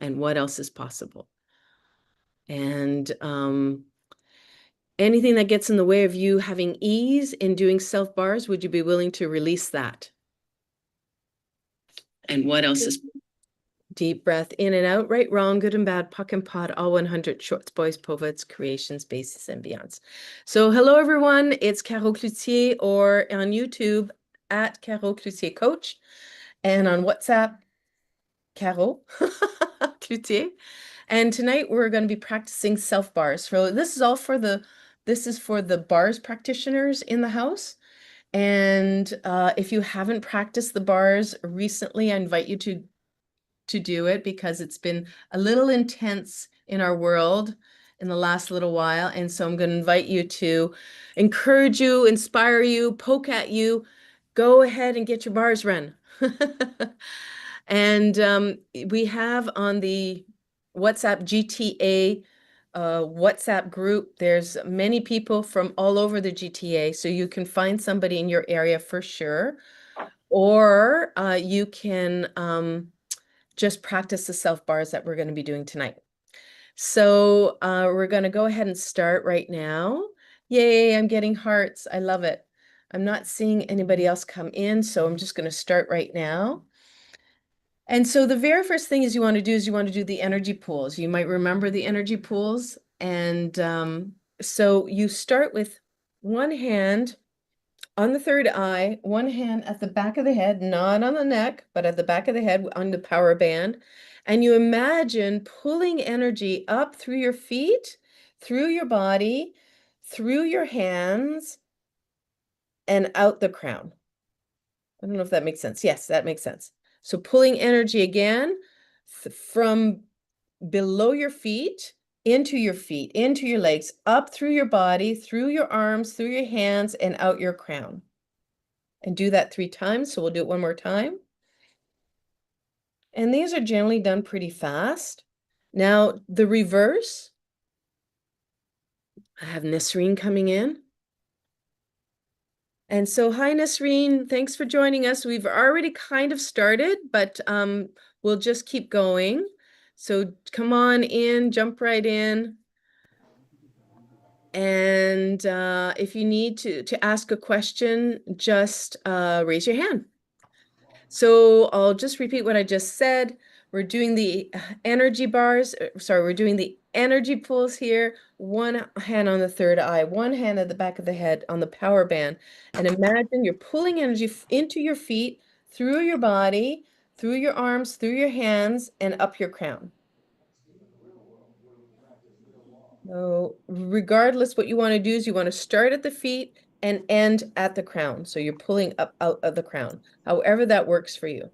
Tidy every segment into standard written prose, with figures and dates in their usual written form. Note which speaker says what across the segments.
Speaker 1: and what else is possible. And anything that gets in the way of you having ease in doing self bars, would you be willing to release that? And what else is? Deep breath in and out, right, wrong, good and bad, puck and pod, all 100 shorts, boys, poets, creations, bases, and beyonds. So hello, everyone. It's Carole Cloutier, or on YouTube at Carole Cloutier Coach, and on WhatsApp, Carole Cloutier. And tonight we're going to be practicing self bars. So this is for the bars practitioners in the house. And if you haven't practiced the bars recently, I invite you to do it, because it's been a little intense in our world in the last little while. And so I'm going to invite you to encourage you, inspire you, poke at you, go ahead and get your bars run. And we have on the WhatsApp GTA WhatsApp group, there's many people from all over the GTA, so you can find somebody in your area for sure. Or you can just practice the self bars that we're going to be doing tonight. So we're going to go ahead and start right now. Yay, I'm getting hearts. I love it. I'm not seeing anybody else come in, so I'm just going to start right now. And so the very first thing you want to do the energy pools. You might remember the energy pools. And so you start with one hand on the third eye, one hand at the back of the head, not on the neck, but at the back of the head on the power band. And you imagine pulling energy up through your feet, through your body, through your hands, and out the crown. I don't know if that makes sense. Yes, that makes sense. So pulling energy again from below your feet, into your legs, up through your body, through your arms, through your hands, and out your crown. And do that 3 times. So we'll do it one more time. And these are generally done pretty fast. Now, the reverse, I have Nasreen coming in. And so, hi, Nasreen. Thanks for joining us. We've already kind of started, but we'll just keep going. So come on in, jump right in. And if you need to ask a question, just raise your hand. So I'll just repeat what I just said. We're doing the energy bars. We're doing the energy pulls here. One hand on the third eye, one hand at the back of the head on the power band. And imagine you're pulling energy into your feet, through your body, through your arms, through your hands, and up your crown. So regardless, what you want to do is you want to start at the feet and end at the crown. So you're pulling up out of the crown, however that works for you.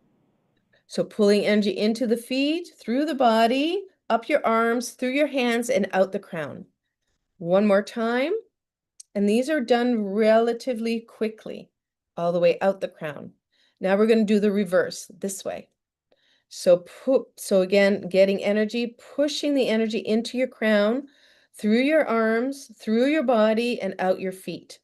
Speaker 1: So pulling energy into the feet, through the body, up your arms, through your hands, and out the crown. One more time. And these are done relatively quickly, all the way out the crown. Now we're going to do the reverse this way. So again, getting energy, pushing the energy into your crown, through your arms, through your body, and out your feet.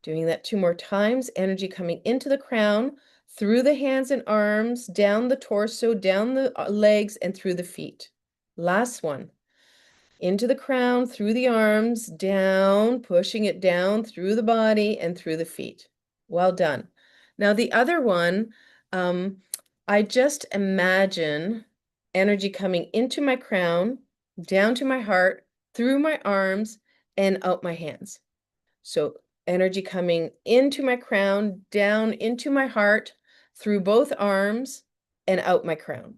Speaker 1: Doing that 2 more times, energy coming into the crown, through the hands and arms, down the torso, down the legs, and through the feet. Last one. Into the crown, through the arms, down, pushing it down through the body and through the feet. Well done. Now the other one, I just imagine energy coming into my crown, down to my heart, through my arms, and out my hands. So energy coming into my crown, down into my heart, through both arms, and out my crown.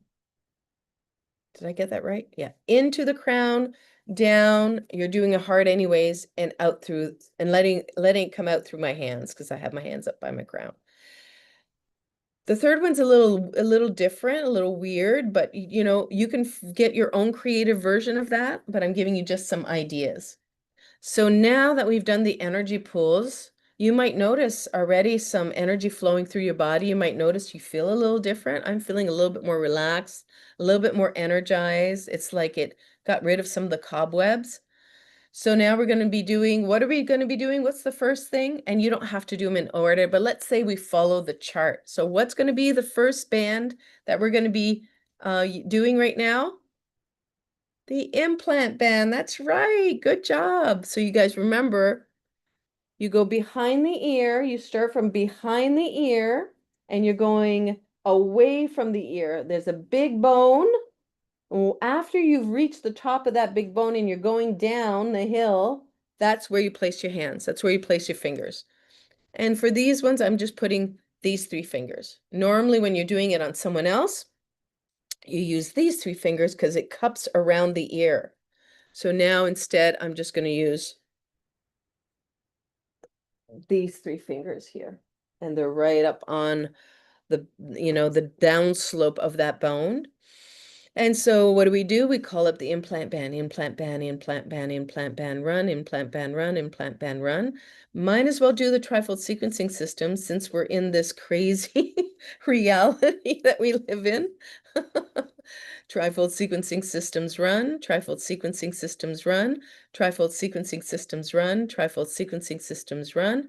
Speaker 1: Did I get that right? Yeah. Into the crown, down, you're doing a heart anyways, and out through, and letting it come out through my hands, because I have my hands up by my crown. The third one's a little different, a little weird, but you know, you can get your own creative version of that, but I'm giving you just some ideas. So now that we've done the energy pulls, you might notice already some energy flowing through your body. You might notice you feel a little different. I'm feeling a little bit more relaxed, a little bit more energized. It's like it got rid of some of the cobwebs. So now we're going to be doing, what are we going to be doing? What's the first thing? And you don't have to do them in order, but let's say we follow the chart. So what's going to be the first band that we're going to be doing right now? The implant band. That's right. Good job. So you guys remember, you go behind the ear, you start from behind the ear, and you're going away from the ear. There's a big bone. After you've reached the top of that big bone and you're going down the hill, that's where you place your hands. That's where you place your fingers. And for these ones, I'm just putting these three fingers. Normally, when you're doing it on someone else, you use these three fingers because it cups around the ear. So now instead, I'm just going to use these three fingers here. And they're right up on the downslope of that bone. And so what do? We call up the implant band, implant band, implant band, implant band, run, implant band, run, implant band, run. Might as well do the trifold sequencing system since we're in this crazy reality that we live in. Trifold sequencing systems run, trifold sequencing systems run, trifold sequencing systems run, trifold sequencing systems run.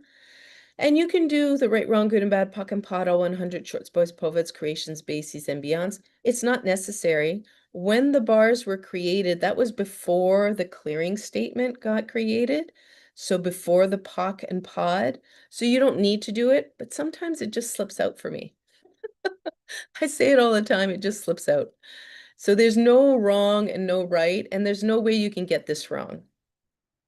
Speaker 1: And you can do the right, wrong, good and bad, POC and POD, all 100 shorts, boys, poveds, creations, bases, and beyonds. It's not necessary. When the bars were created, that was before the clearing statement got created. So before the POC and POD. So you don't need to do it, but sometimes it just slips out for me. I say it all the time, it just slips out. So there's no wrong and no right, and there's no way you can get this wrong.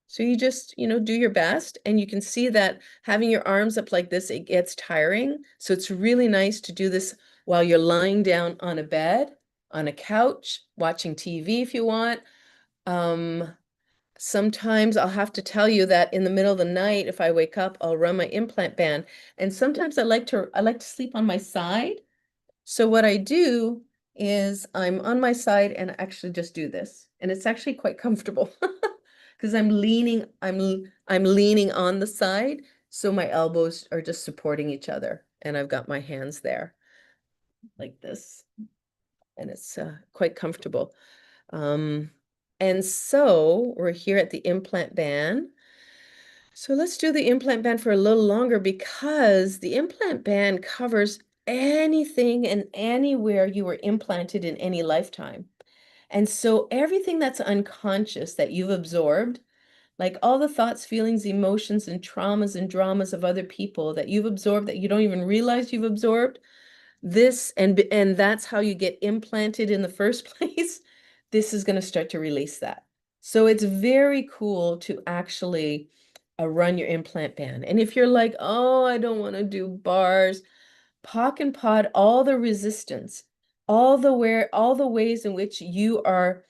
Speaker 1: So you just, do your best, and you can see that having your arms up like this, it gets tiring. So it's really nice to do this while you're lying down on a bed, on a couch, watching TV if you want. Sometimes I'll have to tell you that in the middle of the night, if I wake up, I'll run my implant band. And sometimes I like to sleep on my side. So what I do is I'm on my side and I actually just do this. And it's actually quite comfortable because I'm leaning on the side, so my elbows are just supporting each other and I've got my hands there like this. And it's quite comfortable. Um, and so we're here at the implant band. So let's do the implant band for a little longer because the implant band covers anything and anywhere you were implanted in any lifetime. And so everything that's unconscious that you've absorbed, like all the thoughts, feelings, emotions, and traumas and dramas of other people that you've absorbed that you don't even realize you've absorbed, this and that's how you get implanted in the first place. This is going to start to release that. So it's very cool to actually run your implant band. And if you're like, oh, I don't want to do bars, POC and POD, all the resistance, all the ways in which you are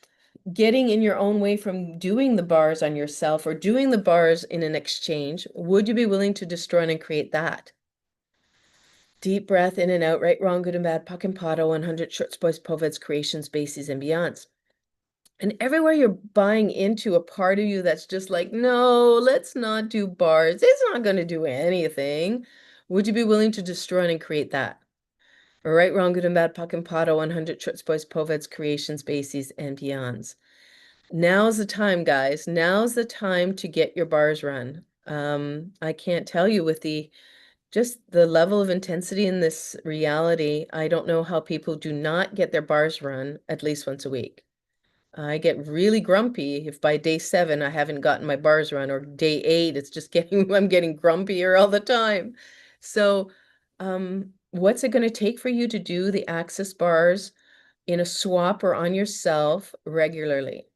Speaker 1: getting in your own way from doing the bars on yourself or doing the bars in an exchange, would you be willing to destroy and create that? Deep breath in and out, right, wrong, good and bad, POC and POD, 100 shorts, boys, poveds, creations, bases, and beyonds. And everywhere you're buying into a part of you that's just like, no, let's not do bars. It's not going to do anything. Would you be willing to destroy and create that? All right, wrong, good and bad, POC and POD, 100 shorts, boys, poveds, creations, bases, and beyonds. Now's the time, guys. Now's the time to get your bars run. I can't tell you with just the level of intensity in this reality, I don't know how people do not get their bars run at least once a week. I get really grumpy if by day 7 I haven't gotten my bars run, or day 8 it's just I'm getting grumpier all the time. So, what's it going to take for you to do the access bars in a swap or on yourself regularly?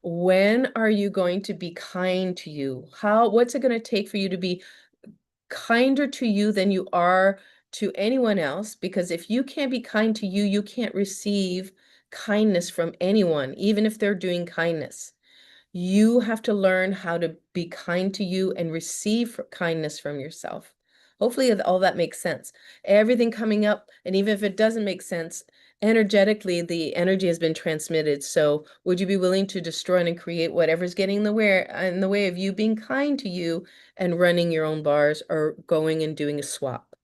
Speaker 1: When are you going to be kind to you? What's it going to take for you to be kinder to you than you are to anyone else? Because if you can't be kind to you, you can't receive kindness from anyone, even if they're doing kindness. You have to learn how to be kind to you and receive kindness from yourself. Hopefully, all that makes sense. Everything coming up, and even if it doesn't make sense, energetically, the energy has been transmitted. So, would you be willing to destroy and create whatever's getting in the way of you being kind to you and running your own bars or going and doing a swap?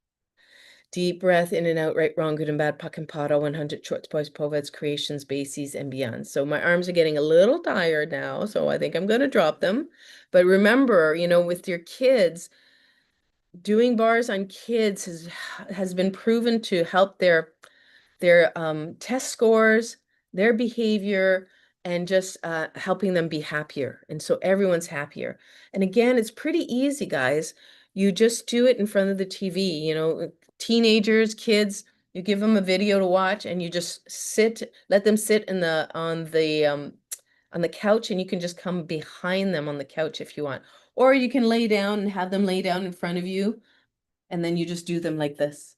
Speaker 1: Deep breath in and out, right, wrong, good and bad, POC and POD, 100 shorts, boys, poveds, creations, bases, and beyond. So my arms are getting a little tired now, so I think I'm going to drop them. But remember, with your kids, doing bars on kids has been proven to help their their test scores, their behavior, and just helping them be happier. And so everyone's happier. And again, it's pretty easy, guys. You just do it in front of the TV, you know, teenagers, kids, you give them a video to watch and you just let them sit in the on the couch, and you can just come behind them on the couch if you want. Or you can lay down and have them lay down in front of you, and then you just do them like this.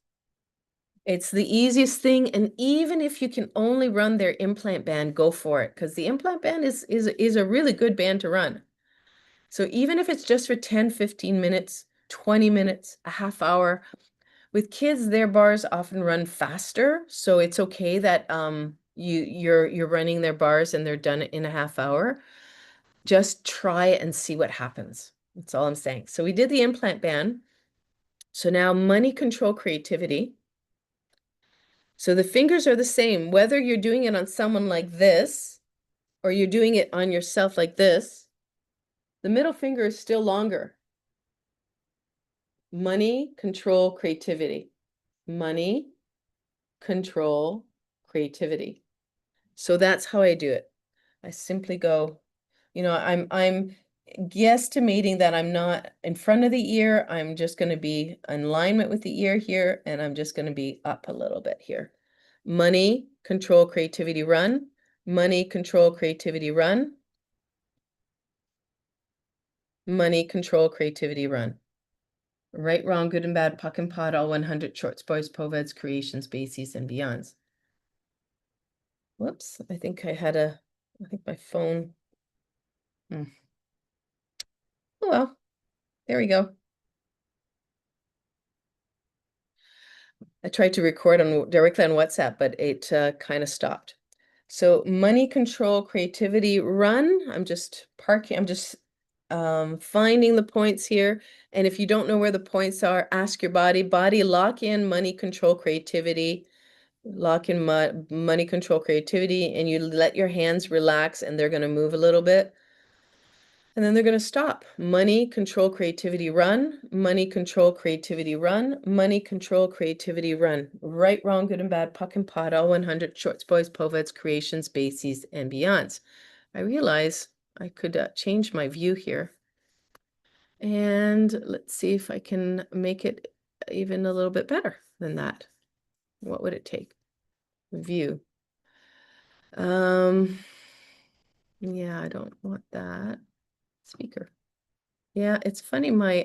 Speaker 1: It's the easiest thing, and even if you can only run their implant band, go for it, because the implant band is a really good band to run. So even if it's just for 10, 15 minutes, 20 minutes, a half hour, with kids, their bars often run faster, so it's okay that you're running their bars and they're done in a half hour. Just try it and see what happens. That's all I'm saying. So we did the implant band. So now money, control, creativity. So the fingers are the same, whether you're doing it on someone like this or you're doing it on yourself like this, the middle finger is still longer. Money, control, creativity. Money, control, creativity. So that's how I do it. I simply go, you know, I'm guesstimating that I'm not in front of the ear. I'm just going to be in alignment with the ear here, and I'm just going to be up a little bit here. Money, control, creativity, run. Money, control, creativity, run. Money, control, creativity, run. Right, wrong, good and bad, puck and pot, all 100 shorts, boys, poveds, creations, bases, and beyonds. Whoops, I think my phone. Oh well, there we go. I tried to record directly on WhatsApp, but it kind of stopped. So money, control, creativity, run. I'm just finding the points here. And if you don't know where the points are, ask your body. Body, lock in money, control, creativity. Lock in money, control, creativity, and you let your hands relax and they're going to move a little bit. And then they're going to stop. Money, control, creativity, run. Money, control, creativity, run. Money, control, creativity, run. Right, wrong, good and bad, puck and pot, all 100 shorts, boys, poveds, creations, bases, and beyonds. I realize I could change my view here. And let's see if I can make it even a little bit better than that. What would it take? View. Yeah, I don't want that. Speaker. Yeah, it's funny, my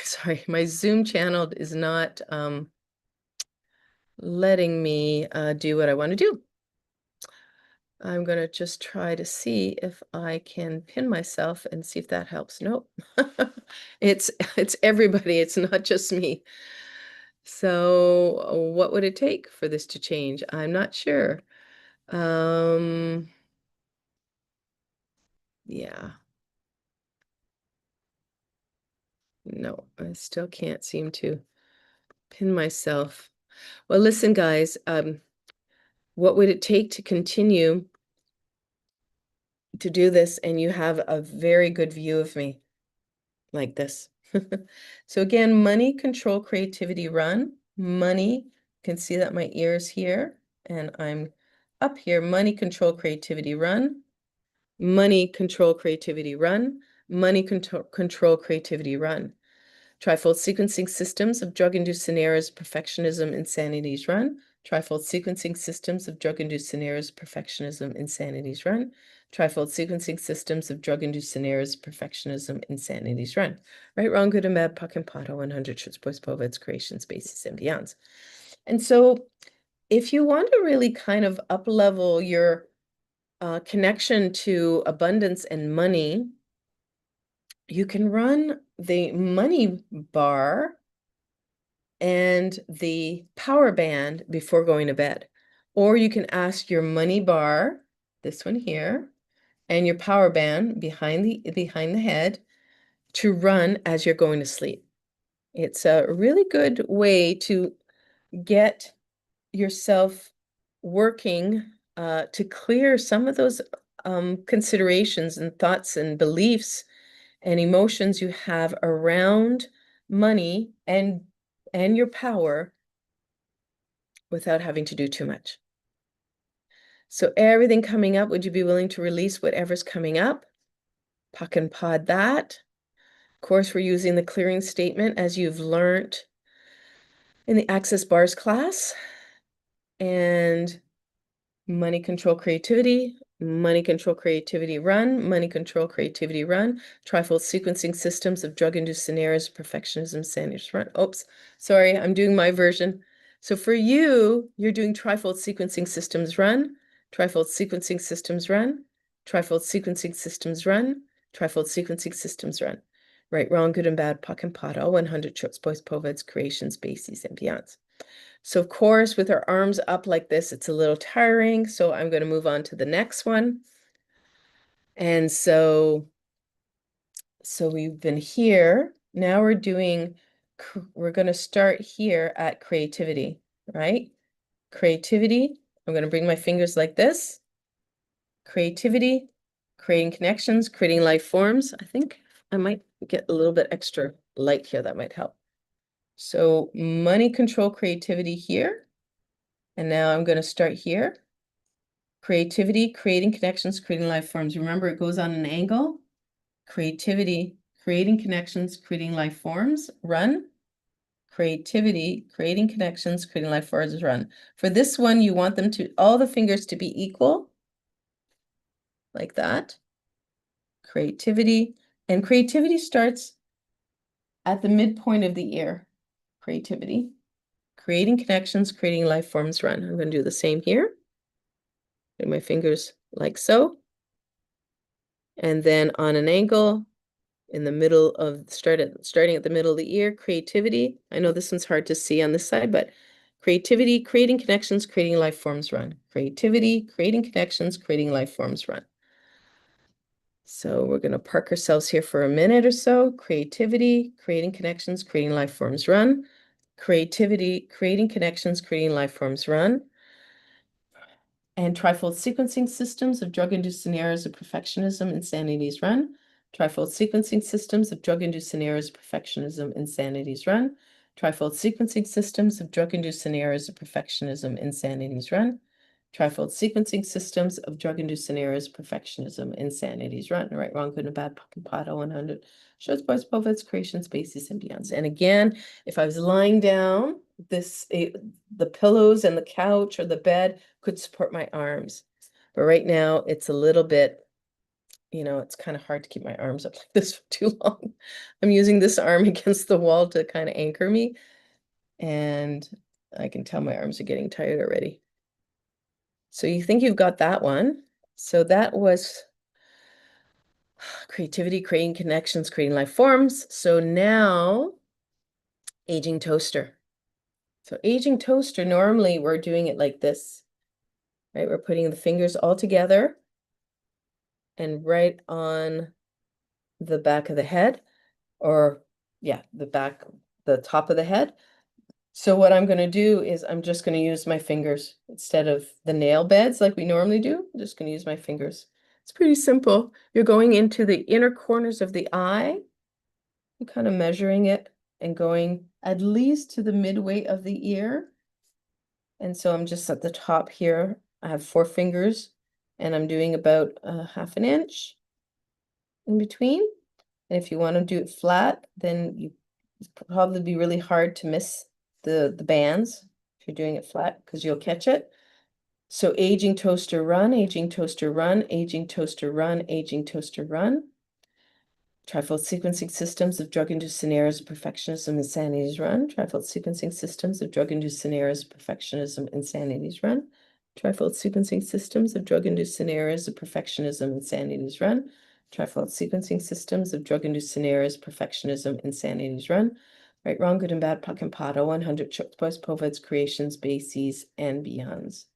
Speaker 1: sorry, my Zoom channel is not letting me do what I want to do. I'm gonna just try to see if I can pin myself and see if that helps. Nope. It's everybody, it's not just me. So what would it take for this to change? I'm not sure. Yeah. No, I still can't seem to pin myself. Well, listen, guys, what would it take to continue to do this and you have a very good view of me like this? So again, money, control, creativity, run. Money, you can see that my ear's here and I'm up here. Money, control, creativity, run. Money, control, creativity, run. Money, control, creativity, run. Trifold sequencing systems of drug-induced scenarios, perfectionism, insanities, run. Trifold sequencing systems of drug-induced scenarios, perfectionism, insanities, run. Trifold sequencing systems of drug-induced scenarios, perfectionism, insanities, run. Right, wrong, good and bad, puck and pot, 100 shorts, boys, poveds, creations, bases, and beyonds. And so if you want to really kind of up-level your connection to abundance and money, you can run the money bar and the power band before going to bed. Or you can ask your money bar, this one here, and your power band behind the head to run as you're going to sleep. It's a really good way to get yourself working to clear some of those considerations and thoughts and beliefs and emotions you have around money and your power without having to do too much. So everything coming up, would you be willing to release whatever's coming up? Puck and pod that. Of course, we're using the clearing statement as you've learned in the Access Bars class. And money control creativity, money control creativity run, money control creativity run, trifold sequencing systems of drug-induced scenarios, perfectionism, sanity run. Oops, sorry, I'm doing my version. So for you, you're doing trifold sequencing systems run, trifold sequencing systems run, trifold sequencing systems run, trifold sequencing systems run. Right, wrong, good and bad, puck and pot, all 100 shorts, boys, poveds, creations, bases, and beyonds. So of course, with our arms up like this, it's a little tiring. So I'm going to move on to the next one. And so we've been here. Now we're going to start here at creativity, right? Creativity. I'm going to bring my fingers like this. Creativity, creating connections, creating life forms. I think I might get a little bit extra light here. That might help. So money control creativity here. And now I'm going to start here. Creativity, creating connections, creating life forms. Remember, it goes on an angle. Creativity, creating connections, creating life forms. Run. Creativity, creating connections, creating life forms. Run. For this one, you want them to, all the fingers to be equal. Like that. Creativity. And creativity starts at the midpoint of the ear. Creativity. Creating connections, creating life forms. Run. I'm going to do the same here. Put my fingers like so. And then on an angle, in the middle of, starting at the middle of the ear, creativity. I know this one's hard to see on this side, but creativity, creating connections, creating life forms, run. Creativity, creating connections, creating life forms, run. So we're going to park ourselves here for a minute or so. Creativity, creating connections, creating life forms, run. Creativity, creating connections, creating life forms, run. And trifold sequencing systems of drug-induced scenarios of perfectionism, insanities, run. Trifold sequencing systems of drug-induced scenarios of perfectionism, insanities, run. Trifold sequencing systems of drug-induced scenarios of perfectionism, insanities, run. Trifold sequencing systems of drug-induced scenarios of perfectionism, insanities, run. Right, wrong, good and bad, puck and pot, 100. Shows, boys, poveds, creations, bases, and beyonds. And again, if I was lying down, the pillows and the couch or the bed could support my arms. But right now it's a little bit, it's kind of hard to keep my arms up like this for too long. I'm using this arm against the wall to kind of anchor me. And I can tell my arms are getting tired already. So you think you've got that one. So that was creativity, creating connections, creating life forms. So now aging toaster. So aging toaster, normally we're doing it like this, right? We're putting the fingers all together and right on the back of the head, or yeah, the top of the head. So what I'm going to do is I'm just going to use my fingers instead of the nail beds like we normally do. I'm just going to use my fingers. It's pretty simple. You're going into the inner corners of the eye, and kind of measuring it and going at least to the midway of the ear. And so I'm just at the top here. I have 4 fingers and I'm doing about half an inch in between. And if you want to do it flat, then it's probably be really hard to miss the bands if you're doing it flat because you'll catch it. So aging toaster run, aging toaster run, aging toaster run, aging toaster run. Trifold sequencing systems of drug-induced scenarios of perfectionism, insanities, run. Trifold sequencing systems of drug-induced scenarios of perfectionism, insanities, run. Trifold sequencing systems of drug-induced scenarios of perfectionism, insanities, run. Trifold sequencing systems of drug-induced scenarios, perfectionism, insanities, run. Right, wrong, good and bad, puck and pot, 100 chokes, boys, poveds, creations, bases, and beyonds.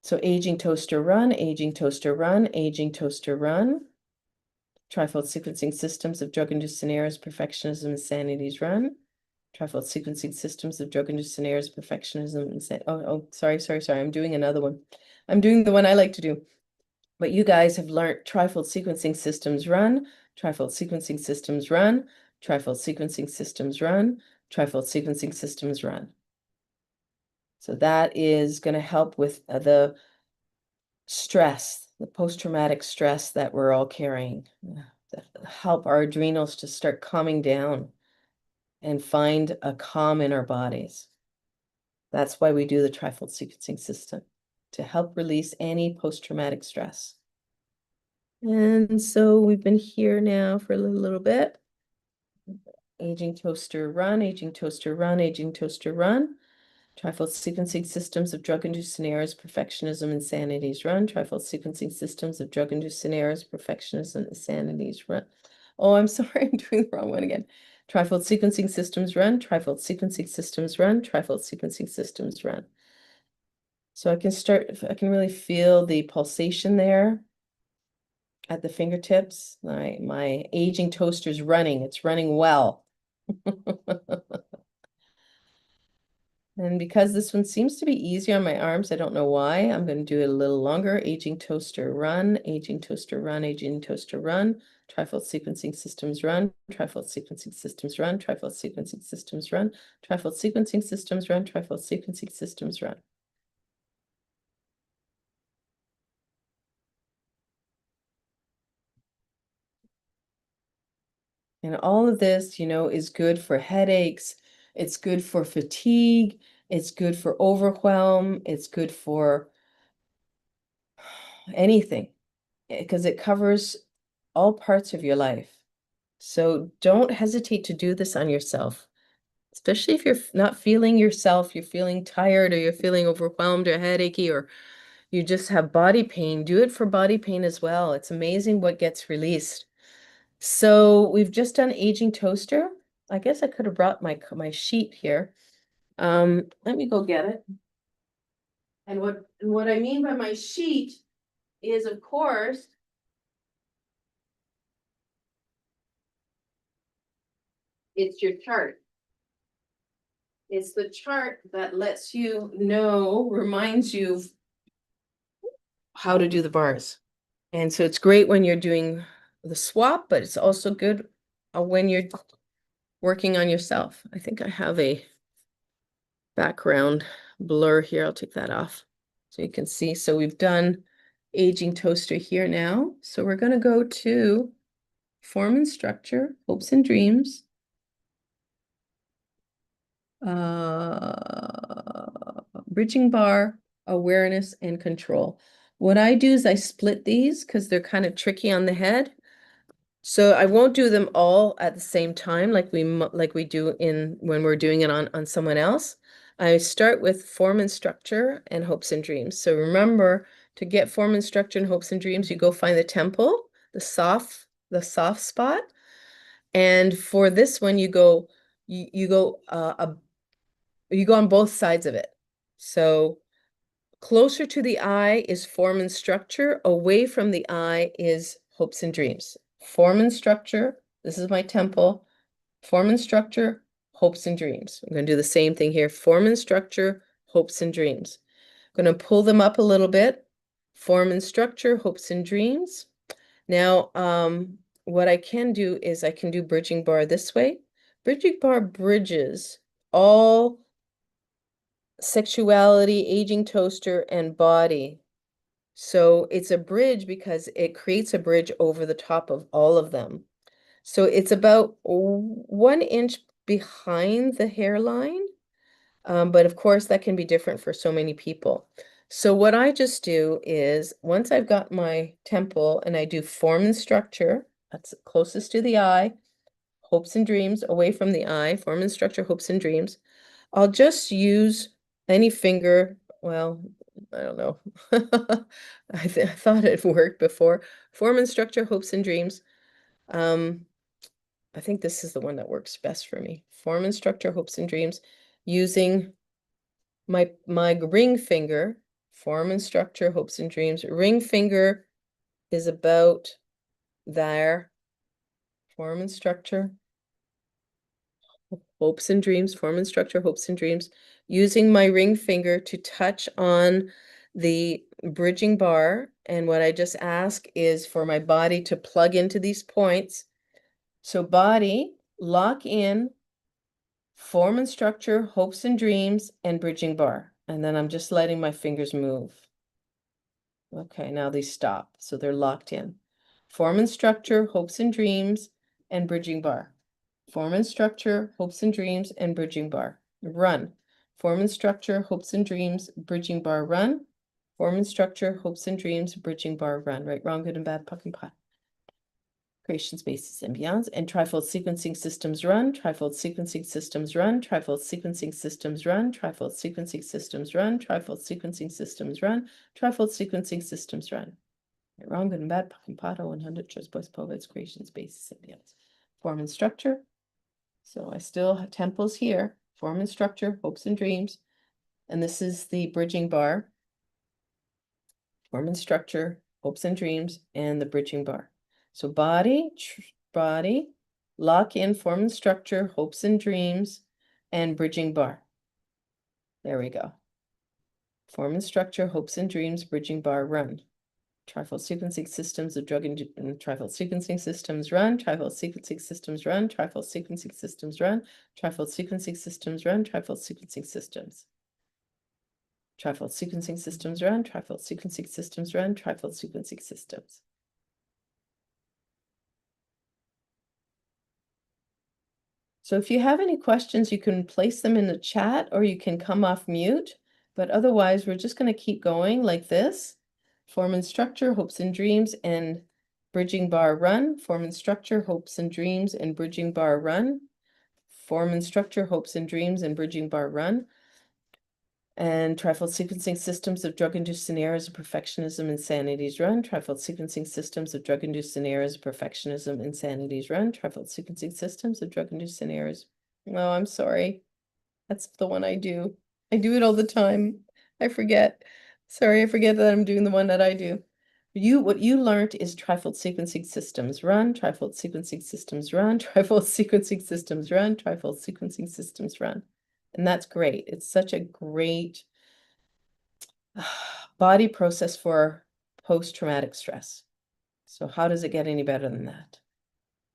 Speaker 1: So aging toaster run, aging toaster run, aging toaster run. Trifold sequencing systems of drug-induced scenarios, perfectionism, insanities, run. Trifold sequencing systems of drug-induced scenarios, perfectionism, sorry. I'm doing another one. I'm doing the one I like to do. But you guys have learned trifold sequencing systems run, Trifold sequencing systems run, trifold sequencing systems run, trifold sequencing systems run. So that is going to help with the stress, the post-traumatic stress that we're all carrying, help our adrenals to start calming down and find a calm in our bodies. That's why we do the trifold sequencing system, to help release any post-traumatic stress. And so we've been here now for a little bit. Aging toaster run, aging toaster run, aging toaster run. Trifold sequencing systems of drug-induced scenarios, perfectionism, insanities run. Trifold sequencing systems of drug-induced scenarios, perfectionism, insanities run. Oh, I'm sorry, I'm doing the wrong one again. Trifold sequencing systems run, trifold sequencing systems run, trifold sequencing systems run. So I can really feel the pulsation there at the fingertips. My aging toaster's running, it's running well. And because this one seems to be easier on my arms, I don't know why, I'm going to do it a little longer. Aging toaster run, aging toaster run, aging toaster run, trifold sequencing systems run, trifold sequencing systems run, trifold sequencing systems run, trifold sequencing systems run, trifold sequencing systems run. And all of this, is good for headaches. It's good for fatigue. It's good for overwhelm. It's good for anything because it covers all parts of your life. So don't hesitate to do this on yourself, especially if you're not feeling yourself, you're feeling tired or you're feeling overwhelmed or headachy or you just have body pain. Do it for body pain as well. It's amazing what gets released. So we've just done aging toaster. I guess I could have brought my sheet here. Let me go get it. And what I mean by my sheet is, of course, it's your chart. It's the chart that lets you know, reminds you how to do the bars. And so it's great when you're doing the swap, but it's also good when you're working on yourself. I think I have a background blur here. I'll take that off so you can see. So we've done aging toaster here now. So we're going to go to form and structure, hopes and dreams. Bridging bar, awareness, and control. What I do is I split these because they're kind of tricky on the head. So I won't do them all at the same time like we do when we're doing it on someone else. I start with form and structure and hopes and dreams. So remember, to get form and structure and hopes and dreams, you go find the temple, the soft spot. And for this one, you go on both sides of it. So closer to the eye is form and structure. Away from the eye is hopes and dreams. Form and structure. This is my temple. Form and structure, hopes and dreams. I'm going to do the same thing here. Form and structure, hopes and dreams. I'm going to pull them up a little bit. Form and structure, hopes and dreams. Now, what I can do is I can do bridging bar this way. Bridging bar bridges all sexuality, aging toaster, and body. So it's a bridge because it creates a bridge over the top of all of them. So it's about 1 inch behind the hairline. But of course, that can be different for so many people. So what I just do is once I've got my temple and I do form and structure, that's closest to the eye, hopes and dreams, away from the eye, form and structure, hopes and dreams. I'll just use any finger. Well, I don't know. I thought it worked before. Form and structure, hopes and dreams. I think this is the one that works best for me. Form and structure, hopes and dreams, using my ring finger. Form and structure, hopes and dreams. Ring finger is about there. Form and structure, hopes and dreams, form and structure, hopes and dreams, using my ring finger to touch on the bridging bar And what I just ask is for my body to plug into these points. So body, lock in, form and structure, hopes and dreams, and bridging bar. And then I'm just letting my fingers move. Okay, now they stop. So they're locked in. Form and structure, hopes and dreams, and bridging bar. Form and structure, hopes and dreams, and bridging bar. Run. Form and structure, hopes and dreams, bridging bar, run. Form and structure, hopes and dreams, bridging bar, run. Right, wrong, good and bad, puck and pot. Creation spaces and beyonds, and trifold sequencing systems run, trifold sequencing systems run, trifold sequencing systems run, trifold sequencing systems run, trifold sequencing systems run, trifold sequencing systems run. Right, wrong, good and bad, puck and pot, 100, choice, boys, poets, creation spaces and beyonds. Form and structure. So I still have temples here, form and structure, hopes and dreams. And this is the bridging bar. Form and structure, hopes and dreams, and the bridging bar. So body, body, lock in, form and structure, hopes and dreams, and bridging bar. There we go. Form and structure, hopes and dreams, bridging bar, run. Trifold sequencing systems of drug and trifold sequencing systems run, trifold sequencing systems run, trifold sequencing systems run, trifold sequencing systems run, trifold sequencing systems. Trifold sequencing systems run, trifold sequencing systems run, trifold sequencing systems. So if you have any questions, you can place them in the chat or you can come off mute. But otherwise, we're just going to keep going like this. Form and structure, hopes and dreams, and bridging bar, run. Form and structure, hopes and dreams, and bridging bar, run. Form and structure, hopes and dreams, and bridging bar, run. And trifold sequencing systems of drug-induced scenarios of perfectionism, insanities, run. Trifold sequencing systems of drug-induced scenarios of perfectionism, insanities, run. Trifold sequencing systems of drug-induced scenarios. Oh, I'm sorry. That's the one I do. I do it all the time. I forget. Sorry, I forget that I'm doing the one that I do. What you learned is trifold sequencing systems run, trifold sequencing systems run, trifold sequencing systems run, trifold sequencing systems run. And that's great. It's such a great body process for post-traumatic stress. So how does it get any better than that?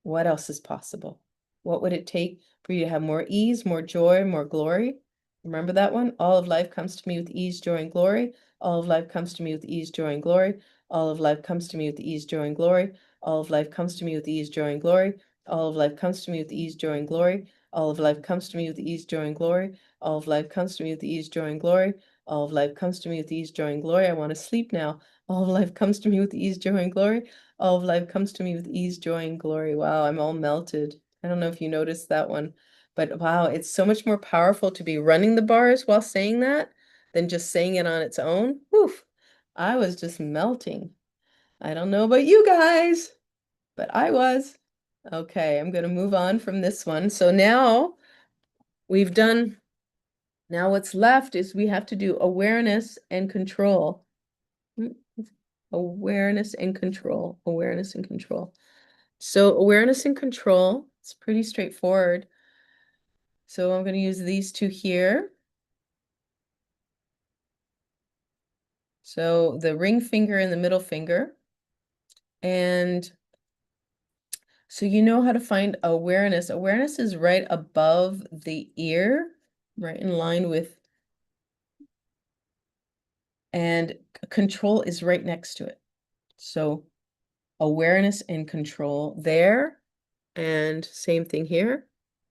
Speaker 1: What else is possible? What would it take for you to have more ease, more joy, more glory? Remember that one? All of life comes to me with ease, joy, and glory. All of life comes to me with ease, joy, and glory. All of life comes to me with ease, joy, and glory. All of life comes to me with ease, joy, and glory. All of life comes to me with ease, joy, and glory. All of life comes to me with ease, joy, and glory. All of life comes to me with ease, joy, and glory. All of life comes to me with ease, joy, and glory. I want to sleep now. All of life comes to me with ease, joy, and glory. All of life comes to me with ease, joy, and glory. Wow, I'm all melted. I don't know if you noticed that one, but wow, it's so much more powerful to be running the bars while saying that than just saying it on its own. Woof, I was just melting. I don't know about you guys, but I was. Okay, I'm going to move on from this one. So now we've done, now what's left is we have to do awareness and control. Awareness and control, awareness and control. So awareness and control, it's pretty straightforward. So I'm going to use these two here. So the ring finger and the middle finger. And so you know how to find awareness. Awareness is right above the ear, right in line with, and control is right next to it. So awareness and control there, and same thing here.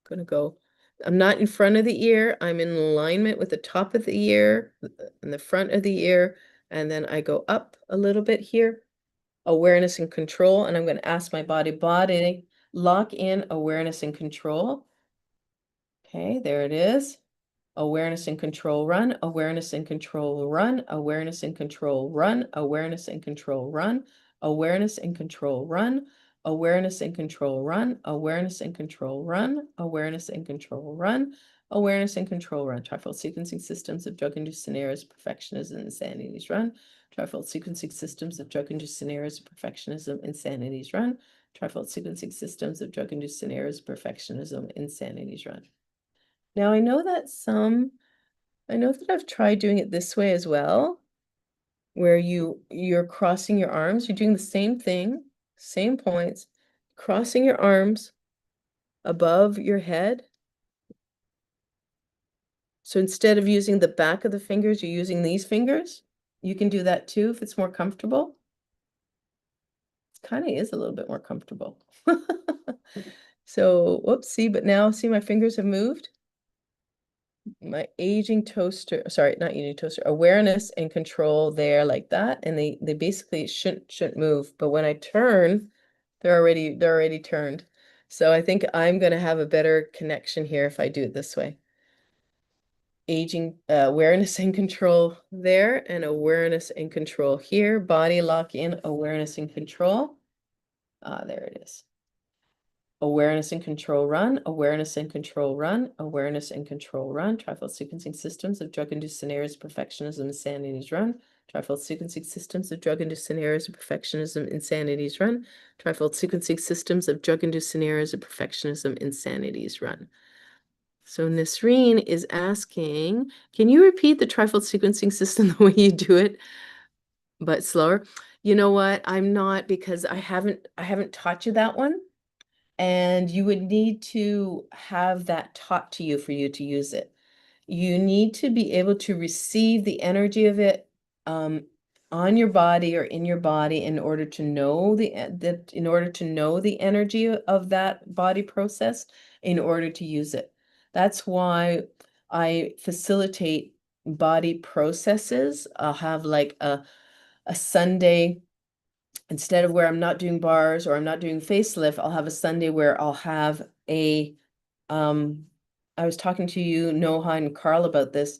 Speaker 1: I'm gonna go, I'm not in front of the ear, I'm in alignment with the top of the ear and the front of the ear, and then I go up a little bit here, awareness and control, and I'm going to ask my body, lock in awareness and control. Okay, there it is. Awareness and control, run, awareness and control, run, awareness and control, run, awareness and control, run, awareness and control, run, awareness and control, run, awareness and control, run, awareness and control, run, awareness and control, run. Trifold sequencing systems of drug-induced scenarios, perfectionism, insanities, run. Trifold sequencing systems of drug-induced scenarios, perfectionism, insanities, run. Trifold sequencing systems of drug-induced scenarios, perfectionism, insanities, run. Now I know that I've tried doing it this way as well, where you're crossing your arms. You're doing the same thing, same points, crossing your arms above your head. So instead of using the back of the fingers, you're using these fingers. You can do that too if it's more comfortable. It kind of is a little bit more comfortable. So, whoops, see, but now see my fingers have moved. My aging toaster, sorry, not aging toaster, awareness and control there like that. And they basically shouldn't move. But when I turn, they're already turned. So I think I'm gonna have a better connection here if I do it this way. Aging awareness and control there, and awareness and control here. Body lock in, awareness and control. There it is. Awareness and control run, awareness and control run, awareness and control run, trifold sequencing systems of drug-induced scenarios, perfectionism, insanities run, trifold sequencing systems of drug-induced scenarios of perfectionism, insanities run, trifold sequencing systems of drug-induced scenarios of perfectionism, insanities run. So Nasreen is asking, can you repeat the trifold sequencing system the way you do it, but slower? You know what? I'm not, because I haven't taught you that one. And you would need to have that taught to you for you to use it. You need to be able to receive the energy of it on your body or in your body in order to know the energy of that body process in order to use it. That's why I facilitate body processes. I'll have like a Sunday. Instead of where I'm not doing bars or I'm not doing facelift, I'll have a Sunday where I'll have I was talking to you, Noha and Carl, about this.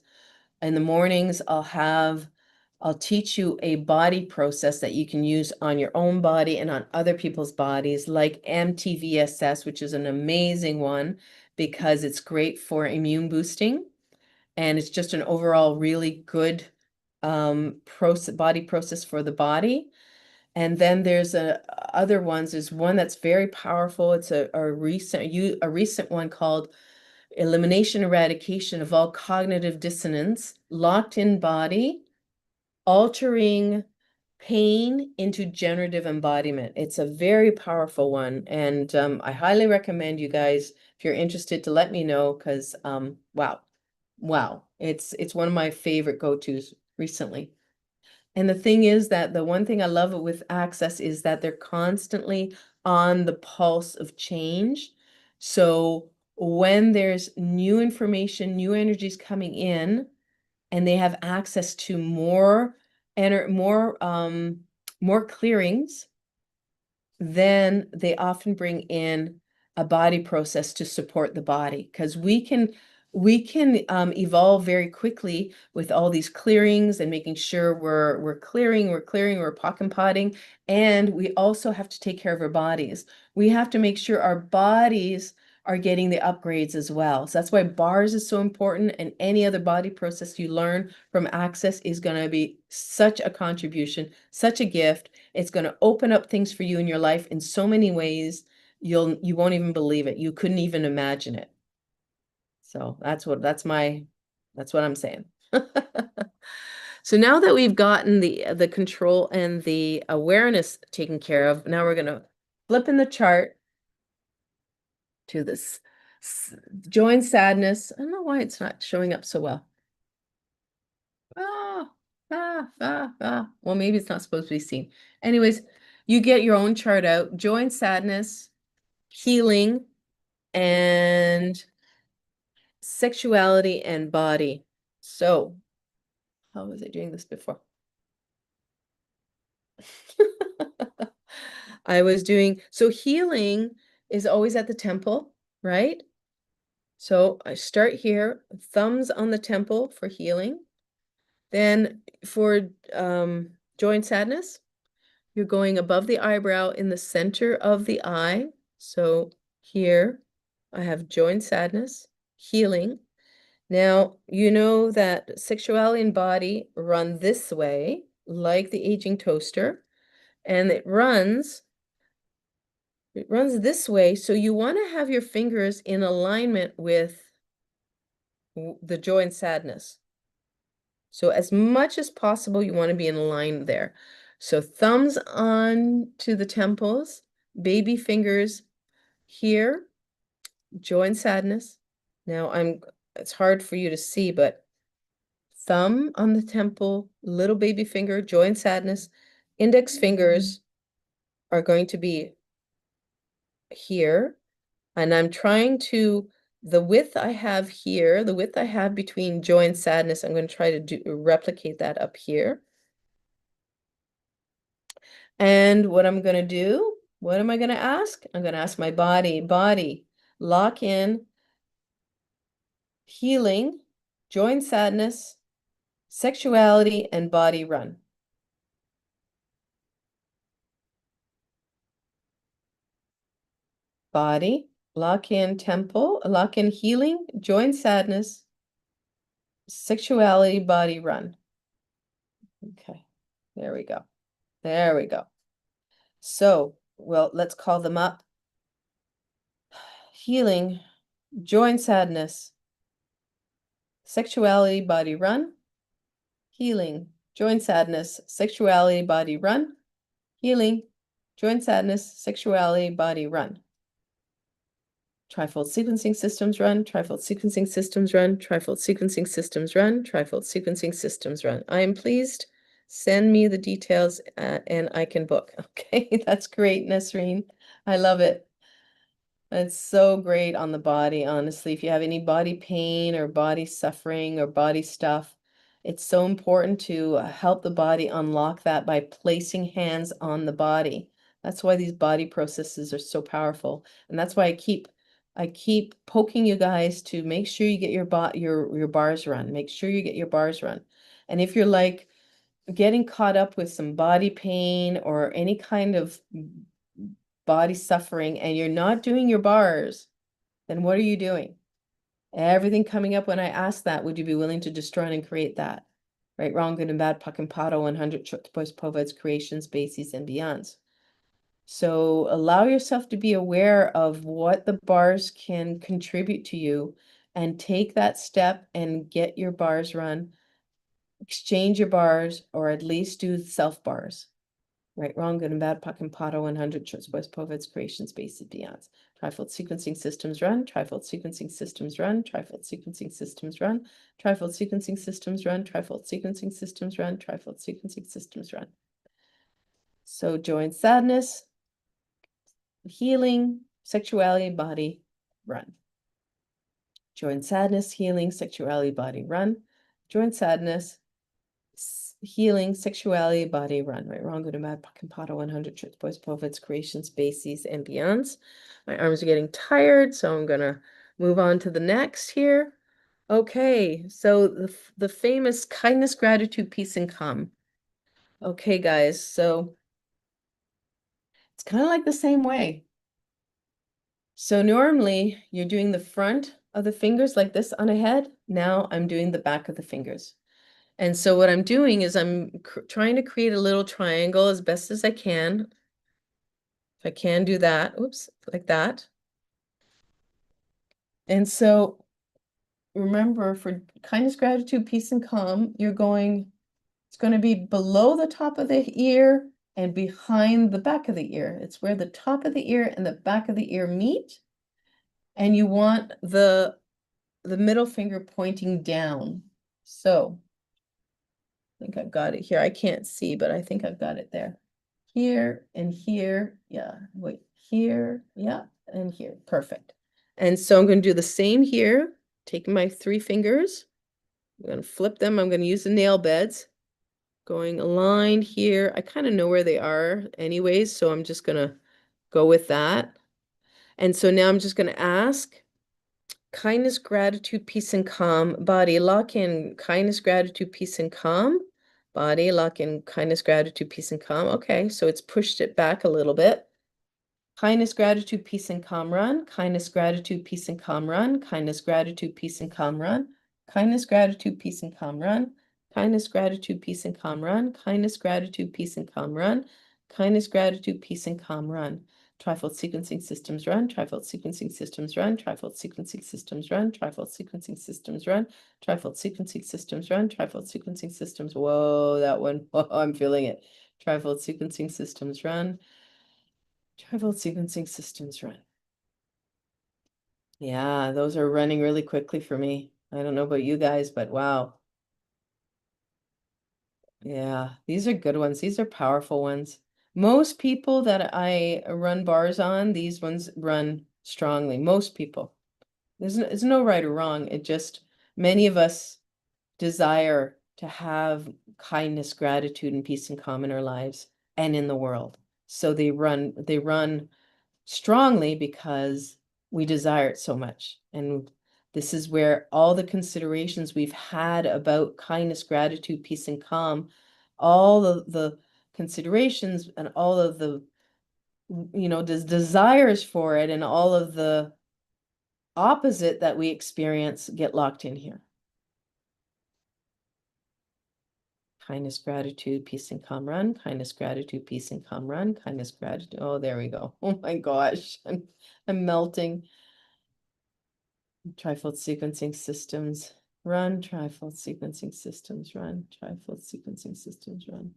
Speaker 1: In the mornings, I'll teach you a body process that you can use on your own body and on other people's bodies, like MTVSS, which is an amazing one because it's great for immune boosting. And it's just an overall really good body process for the body. And then there's other ones. There's one that's very powerful. It's a recent one called Elimination Eradication of All Cognitive Dissonance, Locked in Body, Altering Pain into Generative Embodiment. It's a very powerful one. And I highly recommend you guys, if you're interested, to let me know because wow. It's one of my favorite go-tos recently. And the thing is that the one thing I love with Access is that they're constantly on the pulse of change. So when there's new information, new energies coming in, and they have access to more more clearings, then they often bring in a body process to support the body because we can evolve very quickly with all these clearings and making sure we're clearing, we're pock and potting, and we also have to take care of our bodies. We have to make sure our bodies are getting the upgrades as well. So that's why bars is so important, and any other body process you learn from Access is going to be such a contribution, such a gift. It's going to open up things for you in your life in so many ways. You won't even believe it. You couldn't even imagine it. So that's what I'm saying. So now that we've gotten the control and the awareness taken care of, now we're gonna flip in the chart to this joy and sadness. I don't know why it's not showing up so well. Well, maybe it's not supposed to be seen. Anyways, you get your own chart out. Joy and sadness, healing, and sexuality and body. So, how was I doing this before? I was doing, so healing is always at the temple, right? So I start here, thumbs on the temple for healing. Then for joy and sadness, you're going above the eyebrow in the center of the eye. So here I have joy and sadness, healing. Now, you know that sexuality and body run this way, like the aging toaster, and it runs this way. So you want to have your fingers in alignment with the joy and sadness. So as much as possible, you want to be in line there. So thumbs on to the temples, baby fingers here, joy and sadness. Now it's hard for you to see, but thumb on the temple, little baby finger, joy and sadness. Index fingers are going to be here. And I'm trying to, the width I have here, the width I have between joy and sadness, I'm going to try to replicate that up here. And what I'm going to do, what am I going to ask? I'm going to ask my body, lock in, healing, joy and sadness, sexuality, and body run. Body, lock in temple, lock in healing, joy and sadness, sexuality, body run. Okay, there we go. There we go. So, well, let's call them up. Healing, joy and sadness, sexuality, body run. Healing, joy and sadness, sexuality, body run. Healing, joy and sadness, sexuality, body run. Trifold sequencing systems run, trifold sequencing systems run, trifold sequencing systems run, trifold sequencing systems run. I am pleased. Send me the details and I can book. Okay, that's great, Nasreen. I love it. It's so great on the body, honestly. If you have any body pain or body suffering or body stuff, it's so important to help the body unlock that by placing hands on the body. That's why these body processes are so powerful. And that's why I keep poking you guys to make sure you get your bars run. Make sure you get your bars run. And if you're like getting caught up with some body pain or any kind of body suffering and you're not doing your bars, then what are you doing? Everything coming up when I ask that, would you be willing to destroy and create that? Right, wrong, good and bad, puck and pato, 100 choice poveds, creations, bases, and beyonds. So allow yourself to be aware of what the bars can contribute to you and take that step and get your bars run, exchange your bars, or at least do self bars. Right, wrong, good and bad, puck and pato, 100 choice poveds, creations, bases, beyonds. Trifold sequencing systems run, trifold sequencing systems run, trifold sequencing systems run, trifold sequencing systems run, trifold sequencing systems run, trifold sequencing systems run. So joy and sadness, healing, sexuality, body, run. Joy and sadness, healing, sexuality, body, run. Joy and sadness, healing, sexuality, body, run. Right, wrong, good and bad, puck and pato, 100 truths, boys, prophets, creations, bases, and beyonds. My arms are getting tired, so I'm gonna move on to the next here. Okay, so the famous kindness, gratitude, peace, and calm. Okay, guys, so it's kind of like the same way. So normally you're doing the front of the fingers like this on a head. Now I'm doing the back of the fingers. And so what I'm doing is I'm trying to create a little triangle as best as I can. If I can do that, oops, like that. And so remember, for kindness, gratitude, peace, and calm, it's going to be below the top of the ear and behind the back of the ear. It's where the top of the ear and the back of the ear meet. And you want the middle finger pointing down. So I think I've got it here. I can't see, but I think I've got it there. Here and here. Yeah, wait, here, yeah, and here. Perfect. And so I'm going to do the same here, taking my 3 fingers. I'm going to flip them. I'm going to use the nail beds. Going aligned here. I kind of know where they are anyways, so I'm just going to go with that. And so now I'm just going to ask, kindness, gratitude, peace, and calm. Body, lock in kindness, gratitude, peace, and calm. Body, lock in kindness, gratitude, peace, and calm. Okay, so it's pushed it back a little bit. Kindness, gratitude, peace, and calm run. Kindness, gratitude, peace, and calm run. Kindness, gratitude, peace, and calm run. Kindness, gratitude, peace, and calm run. Kindness, gratitude, peace, and calm run. Kindness, gratitude, peace, and calm run. Kindness, gratitude, peace, and calm run. Trifold sequencing systems run, trifold sequencing systems run, trifold sequencing systems run, trifold sequencing systems run, trifold sequencing systems run, trifold sequencing systems. Whoa, that one. Oh, I'm feeling it. Trifold sequencing systems run, trifold sequencing systems run. Yeah, those are running really quickly for me. I don't know about you guys, but wow. Yeah, these are good ones. These are powerful ones. Most people that I run bars on, these ones run strongly. Most people. There's no right or wrong. It just, many of us desire to have kindness, gratitude, and peace and calm in our lives and in the world. So they run strongly because we desire it so much. And this is where all the considerations we've had about kindness, gratitude, peace, and calm, all of the considerations and all of the, desires for it and all of the opposite that we experience get locked in here. Kindness, gratitude, peace, and calm run. Kindness, gratitude, peace, and calm run. Kindness, gratitude. Oh, there we go. Oh my gosh, I'm melting. Trifold sequencing systems run. Trifold sequencing systems run. Trifold sequencing systems run.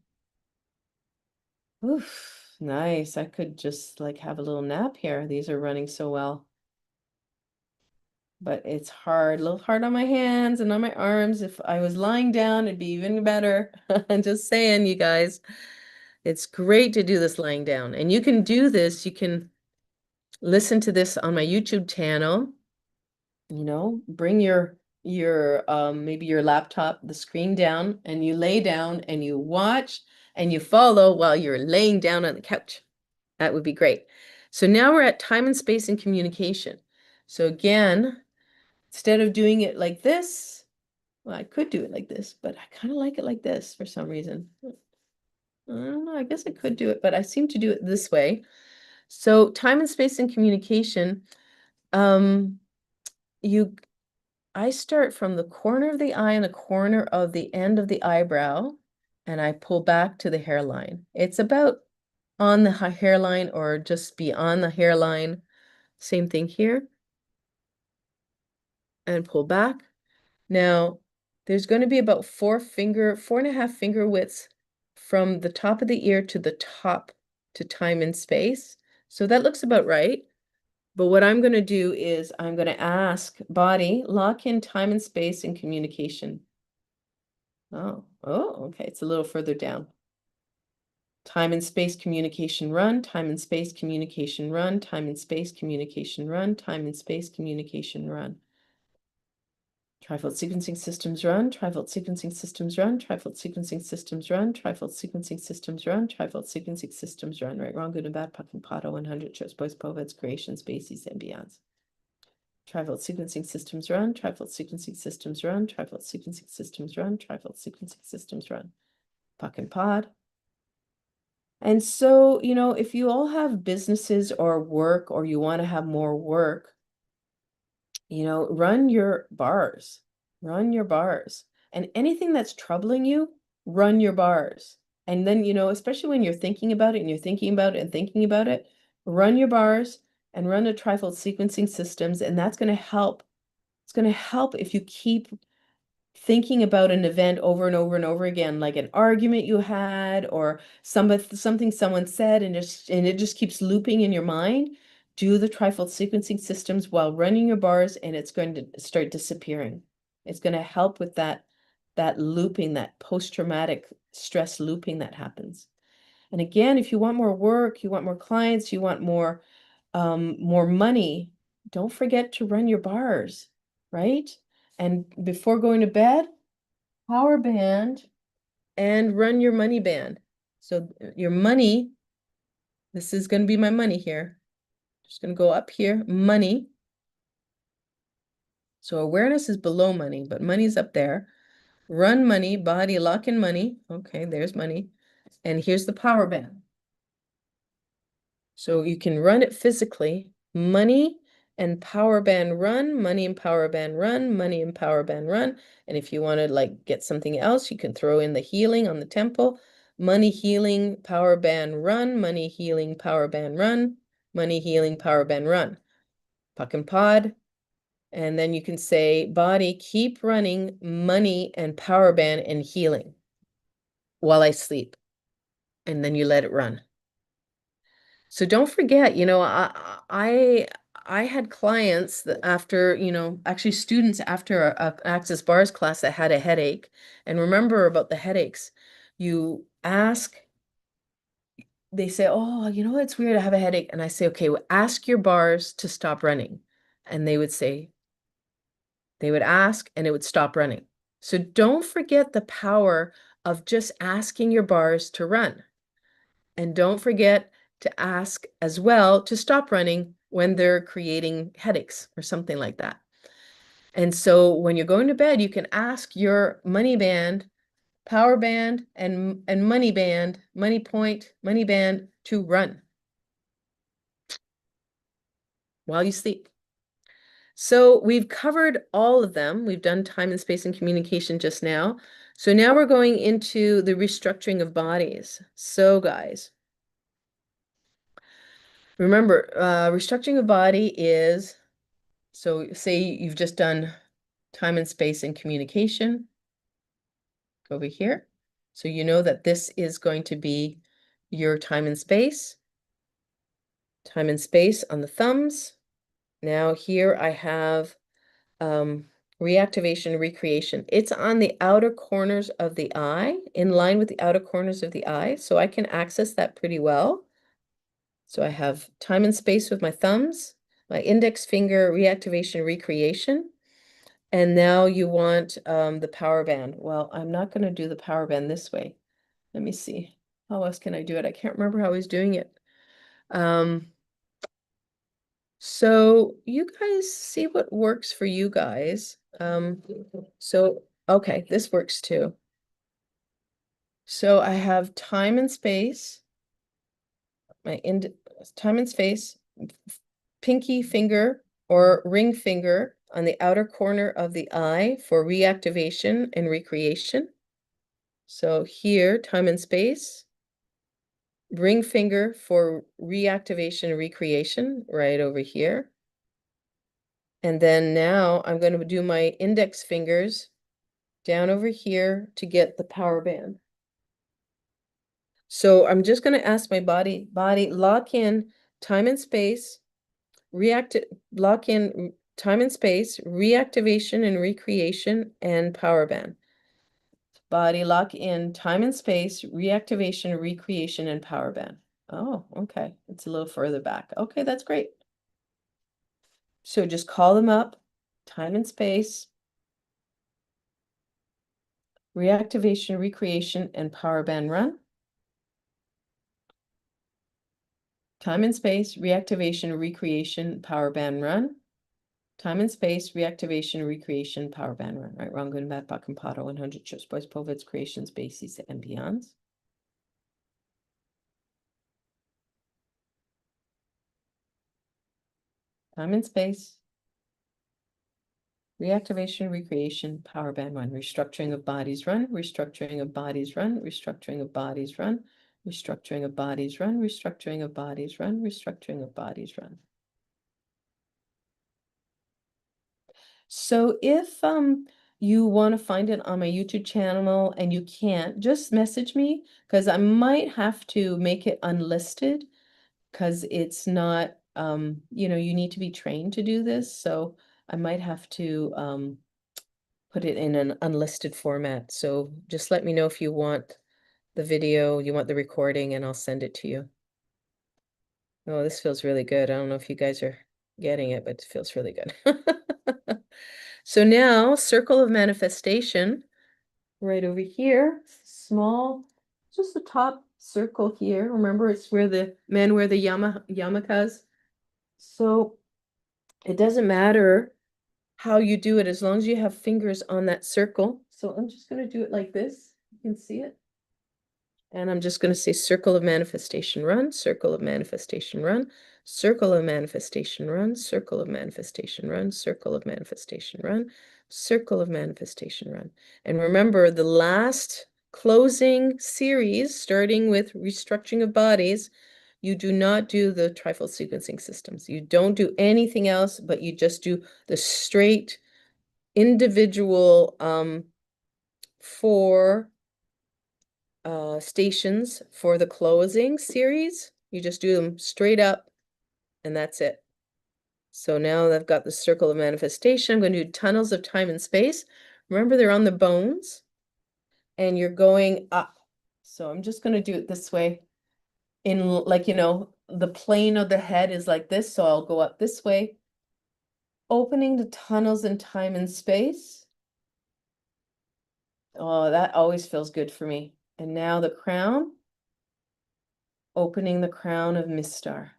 Speaker 1: Oof, nice. I could just like have a little nap here. These are running so well. But it's hard, a little hard on my hands and on my arms. If I was lying down, it'd be even better. I'm just saying, you guys, it's great to do this lying down. And you can do this, you can listen to this on my YouTube channel, bring your maybe your laptop, the screen down, and you lay down and you watch and you follow while you're laying down on the couch. That would be great. So now we're at time and space and communication. So again, instead of doing it like this, well, I could do it like this, but I kind of like it like this for some reason. I don't know, I guess I could do it, but I seem to do it this way. So time and space and communication, I start from the corner of the eye and the corner of the end of the eyebrow, and I pull back to the hairline. It's about on the hairline or just beyond the hairline. Same thing here. And pull back. Now, there's going to be about 4.5 finger widths from the top of the ear to the top to time and space. So that looks about right. But what I'm going to do is I'm going to ask body, lock in time and space and communication. Oh, okay. It's a little further down. Time and space communication run, time and space communication run, time and space communication run, time and space communication run. Trifold sequencing systems run, trifold sequencing systems run, trifold sequencing systems run, trifold sequencing systems run, trifold sequencing systems run. Right, wrong, good and bad, puck and potter, 100 trips, boys, poveds, creations, bases, and beyonds. Trifold sequencing systems run, trifold sequencing systems run, trifold sequencing systems run, trifold sequencing systems run. Puck and pod. And so, if you all have businesses or work or you want to have more work, run your bars, run your bars. And anything that's troubling you, run your bars. And then, especially when you're thinking about it and you're thinking about it and thinking about it, run your bars and run the trifold sequencing systems. And that's going to help. It's going to help if you keep thinking about an event over and over and over again, like an argument you had or something someone said, and it just keeps looping in your mind. Do the trifold sequencing systems while running your bars, and it's going to start disappearing. It's going to help with that looping, that post-traumatic stress looping that happens. And again, if you want more work, you want more clients, you want more money, don't forget to run your bars, right? And before going to bed, power band and run your money band. So your money, this is going to be my money here. Just going to go up here, money. So awareness is below money, but money's up there. Run money, body, lock in money. Okay, there's money. And here's the power band. So you can run it physically, money and power band run, money and power band run, money and power band run. And if you want to like get something else, you can throw in the healing on the temple, money healing, power band run, money healing, power band run. money, healing, power band, run. Puck and pod. And then you can say, body, keep running, money and power band and healing while I sleep. And then you let it run. So don't forget, I had clients that after, actually students after a Access Bars class that had a headache. And remember about the headaches. You ask, they say, oh, it's weird, I have a headache. And I say, okay, well, ask your bars to stop running. And they would say, they would ask and it would stop running. So don't forget the power of just asking your bars to run. And don't forget to ask as well to stop running when they're creating headaches or something like that. And so when you're going to bed, you can ask your money band, power band, and money band, money point, money band to run while you sleep. So we've covered all of them. We've done time and space and communication just now. So now we're going into the restructuring of bodies. So guys, remember, restructuring a body is, so say you've just done time and space and communication. Go over here. So you know that this is going to be your time and space. Time and space on the thumbs. Now here I have reactivation, recreation. It's on the outer corners of the eye, in line with the outer corners of the eye, so I can access that pretty well. So I have time and space with my thumbs, my index finger, reactivation, recreation. And now you want the power band. Well, I'm not going to do the power band this way. Let me see. How else can I do it? I can't remember how I was doing it. So you guys see what works for you guys. So, okay, this works too. So I have time and space, time and space, pinky finger or ring finger on the outer corner of the eye for reactivation and recreation. So here, time and space, ring finger for reactivation and recreation right over here. And then now I'm going to do my index fingers down over here to get the power band. So I'm just going to ask my body, lock in time and space, lock in time and space, reactivation and recreation, and power band. Body, lock in time and space, reactivation, recreation, and power band. Oh, okay. It's a little further back. Okay, that's great. So just call them up, time and space, reactivation, recreation, and power band run. Time and space, reactivation, recreation, power band run. Time and space, reactivation, recreation, power band run. Right, wrong, good and bad, Bach and Potter, 100 shows, boys, povets, creations, bases, and beyonds. Time and space, reactivation, recreation, power band run. Restructuring of bodies run, restructuring of bodies run, restructuring of bodies run, restructuring of bodies run, restructuring of bodies run, restructuring of bodies run. So if you want to find it on my YouTube channel and you can't, just message me because I might have to make it unlisted because it's not, you need to be trained to do this. So I might have to put it in an unlisted format. So just let me know if you want the video, you want the recording, and I'll send it to you. Oh, this feels really good. I don't know if you guys are getting it, but it feels really good. So now, circle of manifestation, right over here, small, just the top circle here. Remember, it's where the men wear the yarmulkes. So it doesn't matter how you do it as long as you have fingers on that circle. So I'm just going to do it like this. You can see it. And I'm just going to say circle of manifestation run, circle of manifestation run, circle of manifestation run, circle of manifestation run, circle of manifestation run, circle of manifestation run. And remember the last closing series, starting with restructuring of bodies, you do not do the trifold sequencing systems. You don't do anything else, but you just do the straight individual 4 stations for the closing series. You just do them straight up, and that's it. So now I've got the circle of manifestation. I'm going to do tunnels of time and space. Remember, they're on the bones, and you're going up. So I'm just going to do it this way. In like, the plane of the head is like this, so I'll go up this way, opening the tunnels in time and space. Oh, that always feels good for me. And now the crown, opening the crown of Mistar.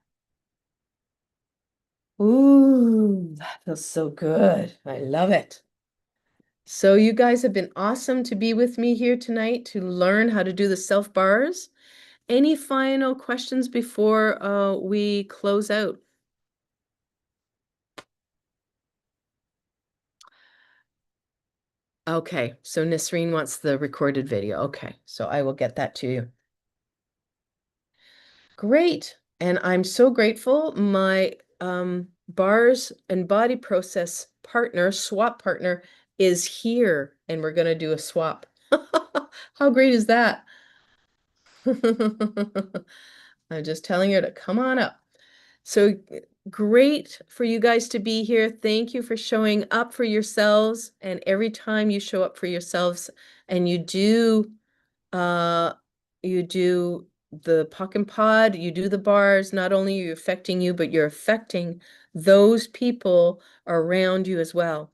Speaker 1: Ooh, that feels so good. I love it. So you guys have been awesome to be with me here tonight to learn how to do the self bars. Any final questions before we close out? Okay, so Nasreen wants the recorded video. Okay, so I will get that to you. Great. And I'm so grateful. My bars and body process partner, swap partner, is here, and we're going to do a swap. How great is that? I'm just telling her to come on up. So great for you guys to be here. Thank you for showing up for yourselves. And every time you show up for yourselves and you do the POC and Pod, you do the bars, not only are you affecting you, but you're affecting those people around you as well.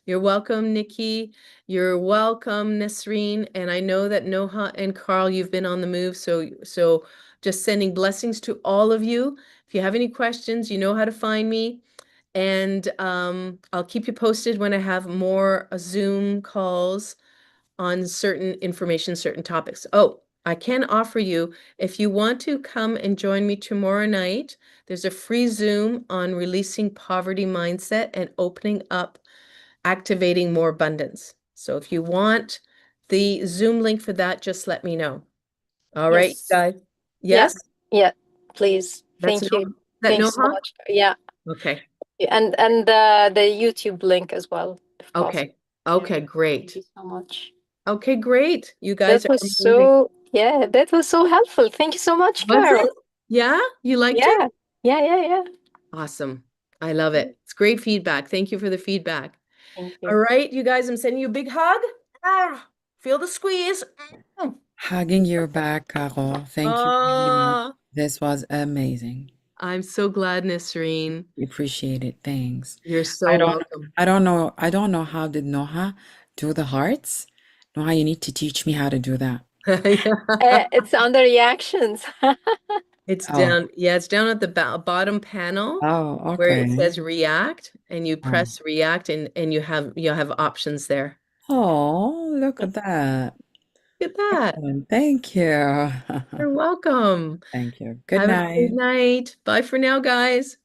Speaker 1: You're welcome, Nikki. You're welcome, Nasreen. And I know that Noha and Carl, you've been on the move. So just sending blessings to all of you. If you have any questions, you know how to find me. And I'll keep you posted when I have more Zoom calls on certain information, certain topics. Oh, I can offer you, if you want to come and join me tomorrow night, there's a free Zoom on releasing poverty mindset and opening up, activating more abundance. So if you want the Zoom link for that, just let me know. All right,
Speaker 2: Yes.
Speaker 1: guys.
Speaker 2: Yeah.
Speaker 1: Yes?
Speaker 2: Yeah. Please.
Speaker 1: That's
Speaker 2: Thank you.
Speaker 1: that
Speaker 2: Thanks so
Speaker 1: Noha?
Speaker 2: much. Yeah.
Speaker 1: Okay.
Speaker 2: And the YouTube link as well, if possible.
Speaker 1: Okay. Okay,
Speaker 2: Thank
Speaker 1: great.
Speaker 2: you so much.
Speaker 1: Okay, great. You guys
Speaker 2: That
Speaker 1: are
Speaker 2: was
Speaker 1: amazing.
Speaker 2: that was so helpful. Thank you so much,
Speaker 1: Was
Speaker 2: Carol.
Speaker 1: it? Yeah? You liked it?
Speaker 2: Yeah. Yeah.
Speaker 1: Awesome. I love it. It's great feedback. Thank you for the feedback.
Speaker 2: Thank
Speaker 1: All
Speaker 2: you.
Speaker 1: right, you guys, I'm sending you a big hug. Feel the squeeze. Mm.
Speaker 3: Hugging your back, Carol. Thank you very much.
Speaker 1: Ah,
Speaker 3: This was amazing.
Speaker 1: I'm so glad, Nasreen.
Speaker 3: Appreciate it. Thanks.
Speaker 1: You're
Speaker 3: I
Speaker 1: so
Speaker 3: don't
Speaker 1: welcome.
Speaker 3: I don't know how did Noha do the hearts. Noha, you need to teach me how to do that.
Speaker 2: It's under reactions.
Speaker 1: It's
Speaker 3: Oh,
Speaker 1: down, yeah, it's down at the bottom panel
Speaker 3: oh,
Speaker 1: where it
Speaker 3: okay.
Speaker 1: says react, and you
Speaker 3: Oh,
Speaker 1: press react, and you have options there.
Speaker 3: oh, look at that.
Speaker 1: Look at that.
Speaker 3: Excellent. Thank you.
Speaker 1: You're welcome.
Speaker 3: Thank you. Good
Speaker 1: Have a great
Speaker 3: night.
Speaker 1: night. Bye for now, guys.